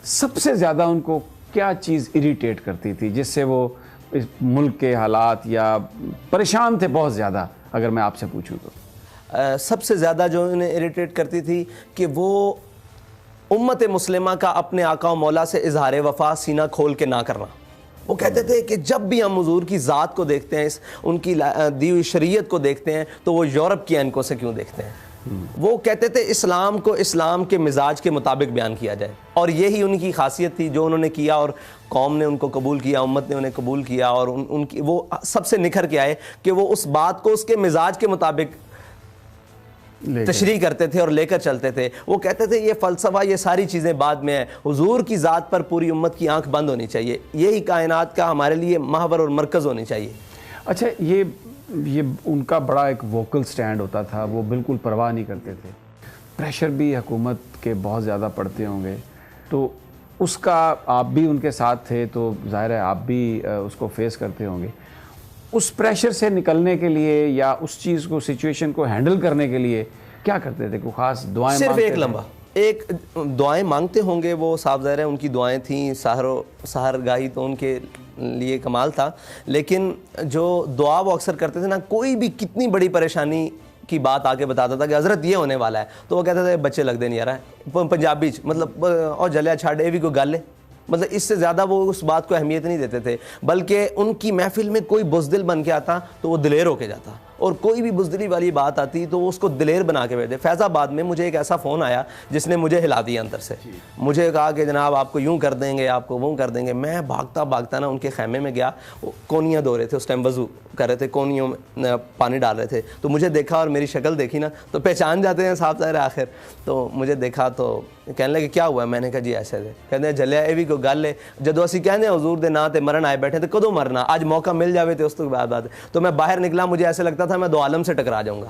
سب سے زیادہ ان کو کیا چیز اریٹیٹ کرتی تھی جس سے وہ اس ملک کے حالات یا پریشان تھے بہت زیادہ، اگر میں آپ سے پوچھوں تو؟ سب سے زیادہ جو انہیں اریٹیٹ کرتی تھی کہ وہ امت مسلمہ کا اپنے آقا و مولا سے اظہار وفا سینہ کھول کے نہ کرنا. وہ کہتے تھے کہ جب بھی ہم حضور کی ذات کو دیکھتے ہیں، ان کی دی ہوئی شریعت کو دیکھتے ہیں، تو وہ یورپ کی اینکوں سے کیوں دیکھتے ہیں. وہ کہتے تھے اسلام کو اسلام کے مزاج کے مطابق بیان کیا جائے، اور یہی ان کی خاصیت تھی جو انہوں نے کیا، اور قوم نے ان کو قبول کیا، امت نے انہیں قبول کیا، اور ان کی وہ سب سے نکھر کے آئے کہ وہ اس بات کو اس کے مزاج کے مطابق تشریح کرتے تھے اور لے کر چلتے تھے. وہ کہتے تھے یہ فلسفہ، یہ ساری چیزیں بعد میں ہیں، حضور کی ذات پر پوری امت کی آنکھ بند ہونی چاہیے، یہی کائنات کا ہمارے لیے محور اور مرکز ہونی چاہیے. اچھا، یہ ان کا بڑا ایک ووکل سٹینڈ ہوتا تھا، وہ بالکل پرواہ نہیں کرتے تھے. پریشر بھی حکومت کے بہت زیادہ پڑتے ہوں گے، تو اس کا آپ بھی ان کے ساتھ تھے تو ظاہر ہے آپ بھی اس کو فیس کرتے ہوں گے. اس پریشر سے نکلنے کے لیے یا اس چیز کو، سچویشن کو ہینڈل کرنے کے لیے کیا کرتے تھے؟ کوئی خاص دعائیں صرف مانگتے ایک لمبا ایک دعائیں مانگتے ہوں گے، وہ صاف ظاہر ہے ان کی دعائیں تھیں، سحر گاہی تو ان کے لیے کمال تھا. لیکن جو دعا وہ اکثر کرتے تھے نا، کوئی بھی کتنی بڑی پریشانی کی بات آ کے بتاتا تھا کہ حضرت یہ ہونے والا ہے، تو وہ کہتے تھے بچے لگ دے نہیں آ رہا ہے پنجابی مطلب، اور جلیا چھاڑ یہ بھی کوئی گل ہے. مطلب اس سے زیادہ وہ اس بات کو اہمیت نہیں دیتے تھے، بلکہ ان کی محفل میں کوئی بزدل بن کے آتا تو وہ دلیر ہو کے جاتا، اور کوئی بھی بزدلی والی بات آتی تو وہ اس کو دلیر بنا کے بیٹھتے. فیض آباد میں مجھے ایک ایسا فون آیا جس نے مجھے ہلا دیا اندر سے. مجھے کہا کہ جناب آپ کو یوں کر دیں گے، آپ کو وہ کر دیں گے. میں بھاگتا نا ان کے خیمے میں گیا، کونیاں دھو رہے تھے، اس ٹائم وضو کر رہے تھے، کونیوں میں پانی ڈال رہے تھے. تو مجھے دیکھا اور میری شکل دیکھی نا تو پہچان جاتے ہیں صاحب ظاہر آخر. تو مجھے دیکھا تو کہنے لگے کیا ہوا ہے؟ میں نے کہا جی ایسے تھے. کہتے ہیں جلیا یہ بھی کوئی گل ہے، جدو اسی کہنے حضور دے نا تے مرن آئے بیٹھے تھے، کدو مرنا؟ آج موقع مل جاوے تو اس تو بعد بات. تو میں باہر نکلا، مجھے ایسے لگتا تھا میں دو عالم سے ٹکرا جاؤں گا.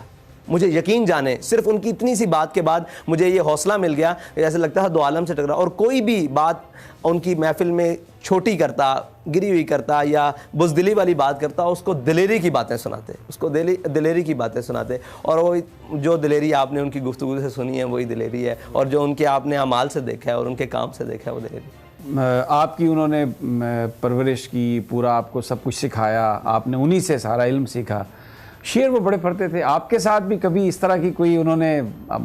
مجھے یقین جانے صرف ان کی اتنی سی بات کے بعد مجھے یہ حوصلہ مل گیا کہ ایسے لگتا تھا دو عالم سے ٹکرا. اور کوئی بھی بات ان کی محفل میں چھوٹی کرتا، گری ہوئی کرتا یا بزدلی والی بات کرتا، اس کو دلیری کی باتیں سناتے، اس کو دلیری کی باتیں سناتے. اور وہ جو دلیری آپ نے ان کی گفتگو سے سنی ہے وہی دلیری ہے، اور جو ان کے آپ نے اعمال سے دیکھا ہے اور ان کے کام سے دیکھا ہے وہ دلیری. آپ کی انہوں نے پرورش کی، پورا آپ کو سب کچھ سکھایا، آپ نے انہی سے سارا علم سیکھا. شعر وہ بڑے پڑھتے تھے. آپ کے ساتھ بھی کبھی اس طرح کی کوئی انہوں نے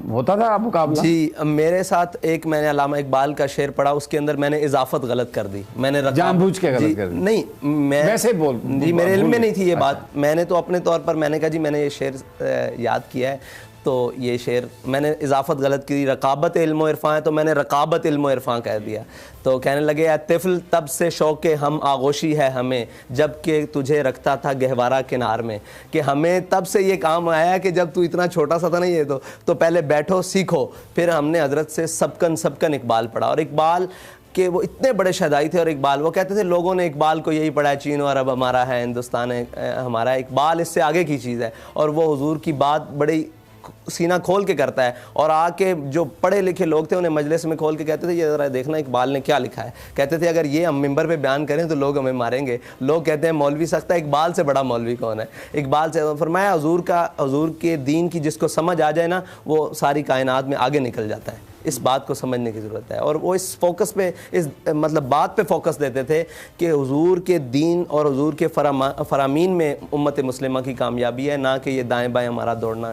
ہوتا تھا مقابلہ؟ جی میرے ساتھ ایک میں نے علامہ اقبال کا شعر پڑھا، اس کے اندر میں نے اضافت غلط کر دی. میں نے جان بوجھ کے غلط کر دی؟ نہیں، میں ویسے بول جی میرے علم میں نہیں تھی یہ بات. میں نے تو اپنے طور پر میں نے کہا جی میں نے یہ شعر یاد کیا ہے، تو یہ شعر میں نے اضافت غلط کی. رقابت علم و عرفاں ہے تو میں نے رقابت علم و عرفاں کہہ دیا. تو کہنے لگے اے طفل تب سے شوق ہم آغوشی ہے ہمیں، جب کہ تجھے رکھتا تھا گہوارہ کنار میں. کہ ہمیں تب سے یہ کام آیا کہ جب تو اتنا چھوٹا سا تھا نا، یہ تو پہلے بیٹھو سیکھو. پھر ہم نے حضرت سے سبکن اقبال پڑھا. اور اقبال کہ وہ اتنے بڑے شہدائی تھے، اور اقبال وہ کہتے تھے لوگوں نے اقبال کو یہی پڑھا ہے، چین و عرب ہمارا ہے، ہندوستان ہے ہمارا. اقبال اس سے آگے کی چیز ہے، اور وہ حضور کی بات بڑی سینہ کھول کے کرتا ہے. اور آ کے جو پڑھے لکھے لوگ تھے انہیں مجلس میں کھول کے کہتے تھے یہ ذرا دیکھنا اقبال نے کیا لکھا ہے. کہتے تھے اگر یہ ہم ممبر پہ بیان کریں تو لوگ ہمیں ماریں گے. لوگ کہتے ہیں مولوی سخت ہے، اقبال سے بڑا مولوی کون ہے؟ اقبال سے فرمایا حضور کے دین کی جس کو سمجھ آ جائے نا، وہ ساری کائنات میں آگے نکل جاتا ہے. اس بات کو سمجھنے کی ضرورت ہے. اور وہ اس فوکس پہ، اس مطلب بات پہ فوکس دیتے تھے کہ حضور کے دین اور حضور کے فرامین میں امت مسلمہ کی کامیابی ہے، نہ کہ یہ دائیں بائیں ہمارا دوڑنا.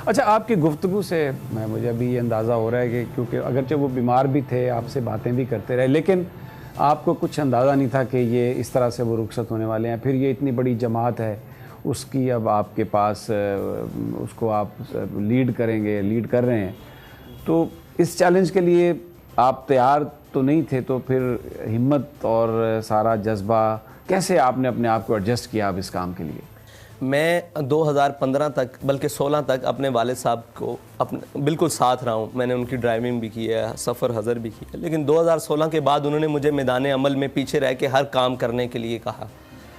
اچھا، آپ کی گفتگو سے مجھے ابھی یہ اندازہ ہو رہا ہے کہ کیونکہ اگرچہ وہ بیمار بھی تھے، آپ سے باتیں بھی کرتے رہے، لیکن آپ کو کچھ اندازہ نہیں تھا کہ یہ اس طرح سے وہ رخصت ہونے والے ہیں. پھر یہ اتنی بڑی جماعت ہے، اس کی اب آپ کے پاس اس کو آپ لیڈ کر رہے ہیں. تو اس چیلنج کے لیے آپ تیار تو نہیں تھے، تو پھر ہمت اور سارا جذبہ کیسے آپ نے اپنے آپ کو ایڈجسٹ کیا اب اس کام کے لیے؟ میں 2015 تک بلکہ 16 تک اپنے والد صاحب کو بالکل ساتھ رہا ہوں. میں نے ان کی ڈرائیونگ بھی کی ہے، سفر حضر بھی کیا. لیکن 2016 کے بعد انہوں نے مجھے میدان عمل میں پیچھے رہ کے ہر کام کرنے کے لیے کہا.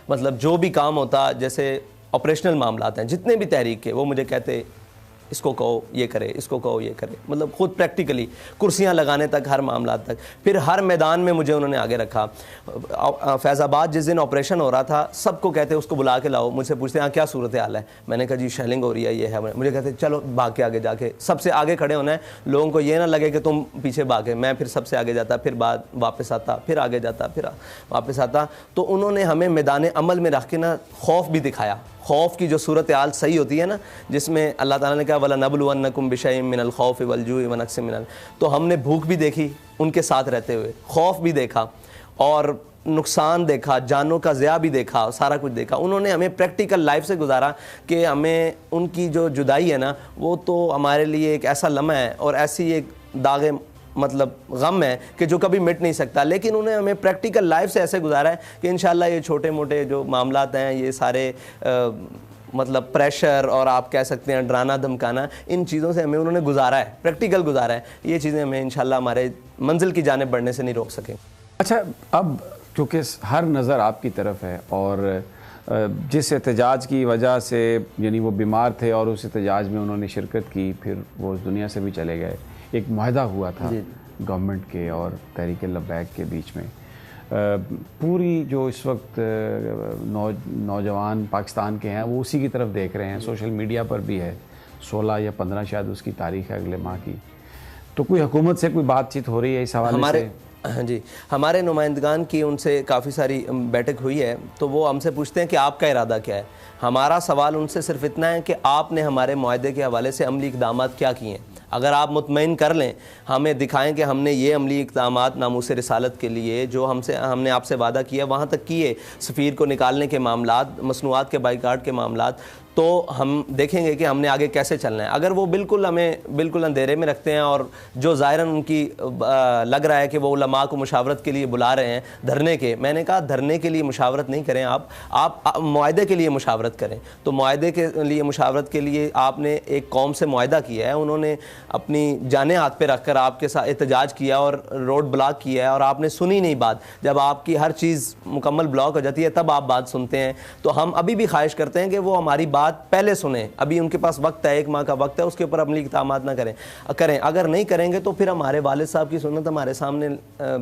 مطلب جو بھی کام ہوتا، جیسے آپریشنل معاملات ہیں جتنے بھی تحریک کے، وہ مجھے کہتے اس کو کہو یہ کرے, اس کو کہو یہ کرے, مطلب خود پریکٹیکلی کرسیاں لگانے تک, ہر معاملات تک. پھر ہر میدان میں مجھے انہوں نے آگے رکھا. فیض آباد جس دن آپریشن ہو رہا تھا, سب کو کہتے اس کو بلا کے لاؤ, مجھ سے پوچھتے ہیں کیا صورت حال ہے, میں نے کہا جی شیلنگ ہو رہی ہے, یہ ہے. مجھے کہتے چلو بھاگ کے آگے جا کے سب سے آگے کھڑے ہونا ہے, لوگوں کو یہ نہ لگے کہ تم پیچھے بھاگے. میں پھر سب سے آگے جاتا, پھر بعد واپس آتا, پھر آگے جاتا, پھر واپس آتا. تو انہوں نے ہمیں میدان عمل میں رکھ کے نا خوف بھی دکھایا. خوف کی جو صورتحال صحیح ہوتی ہے نا, جس میں اللہ تعالیٰ نے کہا وَلَنَبْلُوَنَّكُمْ بِشَيْءٍ مِّنَ الْخَوْفِ وَالْجُوعِ وَنَقْصٍ مِّنَ, تو ہم نے بھوک بھی دیکھی ان کے ساتھ رہتے ہوئے, خوف بھی دیکھا, اور نقصان دیکھا, جانوں کا ضیاع بھی دیکھا, سارا کچھ دیکھا. انہوں نے ہمیں پریکٹیکل لائف سے گزارا کہ ہمیں ان کی جو جدائی ہے نا, وہ تو ہمارے لیے ایک ایسا لمحہ ہے اور ایسی ایک داغ مطلب غم ہے کہ جو کبھی مٹ نہیں سکتا. لیکن انہیں ہمیں پریکٹیکل لائف سے ایسے گزارا ہے کہ انشاءاللہ یہ چھوٹے موٹے جو معاملات ہیں, یہ سارے مطلب پریشر اور آپ کہہ سکتے ہیں ڈرانا دھمکانا, ان چیزوں سے ہمیں انہوں نے گزارا ہے, پریکٹیکل گزارا ہے. یہ چیزیں ہمیں انشاءاللہ ہمارے منزل کی جانب بڑھنے سے نہیں روک سکیں. اچھا, اب کیونکہ ہر نظر آپ کی طرف ہے, اور جس احتجاج کی وجہ سے یعنی وہ بیمار تھے اور اس احتجاج میں انہوں نے شرکت کی, پھر وہ اس دنیا سے بھی چلے گئے, ایک معاہدہ ہوا تھا گورنمنٹ کے اور تحریک لبیک کے بیچ میں. پوری جو اس وقت نوجوان پاکستان کے ہیں وہ اسی کی طرف دیکھ رہے ہیں, سوشل میڈیا پر بھی ہے, 16 یا 15 شاید اس کی تاریخ ہے اگلے ماہ کی. تو کوئی حکومت سے کوئی بات چیت ہو رہی ہے اس حوالے سے؟ جی, ہمارے نمائندگان کی ان سے کافی ساری بیٹھک ہوئی ہے, تو وہ ہم سے پوچھتے ہیں کہ آپ کا ارادہ کیا ہے. ہمارا سوال ان سے صرف اتنا ہے کہ آپ نے ہمارے معاہدے کے حوالے سے عملی اقدامات کیا کیے ہیں. اگر آپ مطمئن کر لیں, ہمیں دکھائیں کہ ہم نے یہ عملی اقدامات ناموس رسالت کے لیے جو ہم نے آپ سے وعدہ کیا وہاں تک کیے, سفیر کو نکالنے کے معاملات, مصنوعات کے بائیکاٹ کے معاملات, تو ہم دیکھیں گے کہ ہم نے آگے کیسے چلنا ہے. اگر وہ ہمیں بالکل اندھیرے میں رکھتے ہیں, اور جو ظاہراً ان کی لگ رہا ہے کہ وہ علماء کو مشاورت کے لیے بلا رہے ہیں دھرنے کے, میں نے کہا دھرنے کے لیے مشاورت نہیں کریں, آپ معاہدے کے لیے مشاورت کریں. تو معاہدے کے لیے مشاورت کے لیے آپ نے ایک قوم سے معاہدہ کیا ہے, انہوں نے اپنی جانیں ہاتھ پہ رکھ کر آپ کے ساتھ احتجاج کیا اور روڈ بلاک کیا ہے, اور آپ نے سنی نہیں بات. جب آپ کی ہر چیز مکمل بلاک ہو جاتی ہے تب آپ بات سنتے ہیں. تو ہم ابھی بھی خواہش کرتے ہیں کہ وہ ہماری بات پہلے سنیں. ابھی ان کے پاس وقت ہے, 1 ماہ کا وقت ہے, اس کے اوپر عملی اقدامات نہ کریں. اگر نہیں کریں گے تو پھر ہمارے والد صاحب کی سنت ہمارے سامنے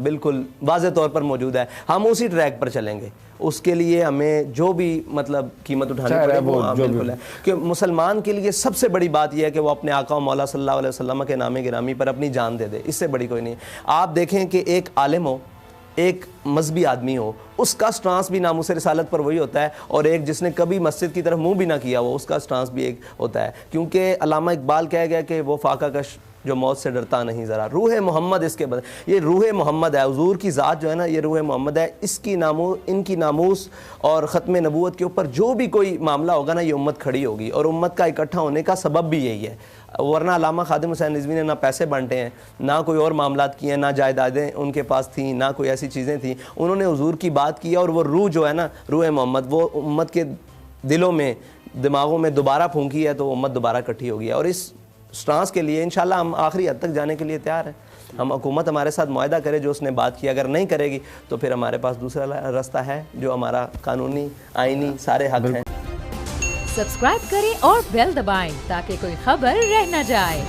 بالکل واضح طور پر موجود ہے, ہم اسی ٹریک پر چلیں گے. اس کے لیے ہمیں جو بھی مطلب قیمت اٹھانی پڑے وہ بالکل ہے, کہ مسلمان کے لیے سب سے بڑی بات یہ ہے کہ وہ اپنے آقا و مولا صلی اللہ علیہ وسلم کے نام گرامی پر اپنی جان دے دے. اس سے بڑی کوئی نہیں. آپ دیکھیں کہ ایک عالم ہو, ایک مذہبی آدمی ہو, اس کا سٹانس بھی ناموس رسالت پر وہی ہوتا ہے, اور ایک جس نے کبھی مسجد کی طرف منہ بھی نہ کیا وہ, اس کا سٹانس بھی ایک ہوتا ہے. کیونکہ علامہ اقبال کہہ گیا کہ وہ فاقہ کش جو موت سے ڈرتا نہیں ذرا, روح محمد اس کے بدن, یہ روح محمد ہے, حضور کی ذات جو ہے نا یہ روح محمد ہے. اس کی ان کی ناموس اور ختم نبوت کے اوپر جو بھی کوئی معاملہ ہوگا نا, یہ امت کھڑی ہوگی, اور امت کا اکٹھا ہونے کا سبب بھی یہی ہے. ورنہ علامہ خادم حسین رضوی نے نہ پیسے بانٹے ہیں, نہ کوئی اور معاملات کیے ہیں, نہ جائیدادیں ان کے پاس تھیں, نہ کوئی ایسی چیزیں تھیں. انہوں نے حضور کی بات کی, اور وہ روح جو ہے نا, روح محمد, وہ امت کے دلوں میں دماغوں میں دوبارہ پھونکی ہے, تو امت دوبارہ اکٹھی ہوگی. اور اس سٹانس کے لیے انشاءاللہ ہم آخری حد تک جانے کے لیے تیار ہیں. ہم حکومت ہمارے ساتھ معاہدہ کرے جو اس نے بات کی, اگر نہیں کرے گی تو پھر ہمارے پاس دوسرا راستہ ہے جو ہمارا قانونی آئینی سارے حق ہیں. سبسکرائب کریں اور بیل دبائیں تاکہ کوئی خبر رہ نہ جائے.